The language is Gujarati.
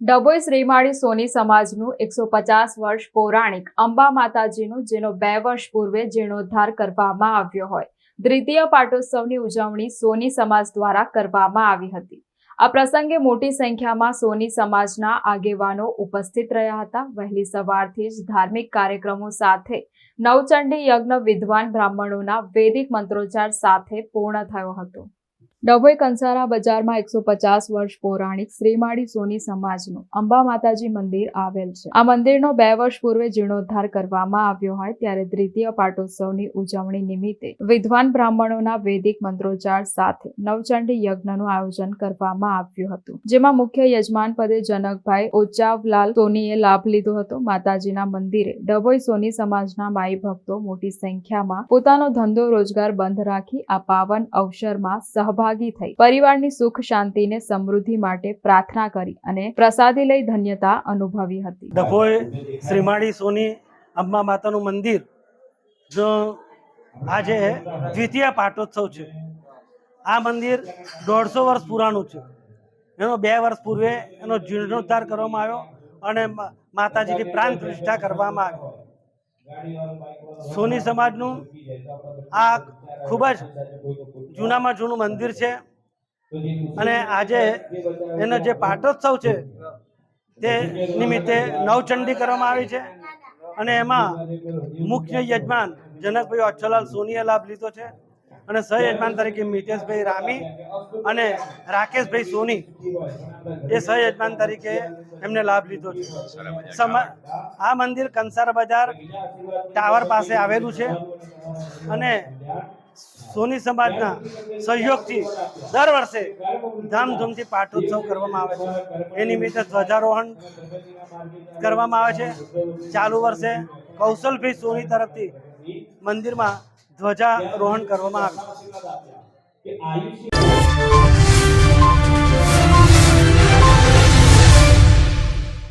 ડભોઈ શ્રીમાળી સોની સમાજનું 150 વર્ષ પૌરાણિક અંબા માતાજીનું જેનો 2 વર્ષ પૂર્વે જીર્ણોદ્ધાર કરવામાં આવ્યો હોય દ્વિતીય પાટોત્સવની ઉજવણી સોની સમાજ દ્વારા કરવામાં આવી હતી। આ પ્રસંગે મોટી સંખ્યામાં સોની સમાજના આગેવાનો ઉપસ્થિત રહ્યા હતા। વહેલી સવારથી જ ધાર્મિક કાર્યક્રમો સાથે નવચંડી યજ્ઞ વિદ્વાન બ્રાહ્મણોના વૈદિક મંત્રોચ્ચાર સાથે પૂર્ણ થયો હતો। ડભોઈ કંસારા બજારમાં 150 વર્ષ પૌરાણિક શ્રીમાળી સોની સમાજનું અંબા માતાજી મંદિર આવેલ છે। આ મંદિરનો 2 વર્ષ પૂર્વે જીર્ણોદ્ધાર કરવામાં આવ્યો હોય ત્યારે દ્વિતીય પાટોત્સવની ઉજવણી નિમિત્તે વિદ્વાન બ્રાહ્મણોના વૈદિક મંત્રોચ્ચાર સાથે નવચંડી યજ્ઞનું આયોજન કરવામાં આવ્યું હતું, જેમાં મુખ્ય યજમાન પદે જનકભાઈ ઓચાવલાલ સોનીએ લાભ લીધો હતો। માતાજીના મંદિરે ડભોઈ સોની સમાજના માઈ ભક્તો મોટી સંખ્યામાં પોતાનો ધંધો રોજગાર બંધ રાખી આ પાવન અવસરમાં સહભાગી થઈ પરિવારની સુખ શાંતિ ને સમૃદ્ધિ માટે પ્રાર્થના કરી અને પ્રસાદી લઈ ધન્યતા અનુભવી હતી। ડભોઈ શ્રીમાળી સોની અંબા માતાનું મંદિર જો આજે દ્વિતીય પાટોત્સવ છે। આ મંદિર 150 વર્ષ પુરાણું છે। એનો 2 વર્ષ પૂર્વે એનો જીર્ણોદ્ધાર કરવામાં આવ્યો અને માતાજીની પ્રાણ પ્રતિષ્ઠા કરવામાં આવી। સોની સમાજનું આ ખૂબ જ જૂનામાં જૂનું મંદિર છે અને આજે એનો જે પાટોત્સવ છે તે નિમિત્તે નવચંડી કરવામાં આવી છે અને એમાં મુખ્ય યજમાન જનકભાઈ ઓચાવલાલ સોનીએ લાભ લીધો છે અને સહયજમાન તરીકે મિતેશભાઈ રામી અને રાકેશભાઈ સોની એ સહયજમાન તરીકે એમને લાભ લીધો છે। આ મંદિર કંસારા બજાર ટાવર પાસે આવેલું છે અને સોની સમાજના સહયોગથી દર વર્ષે ધામધૂમથી પાટોત્સવ કરવામાં આવે છે। એ નિમિત્તે ધ્વજારોહણ કરવામાં આવે છે। ચાલુ વર્ષે કૌશલભાઈ સોની તરફથી મંદિરમાં ધ્વજારોહણ કરવામાં આવે છે।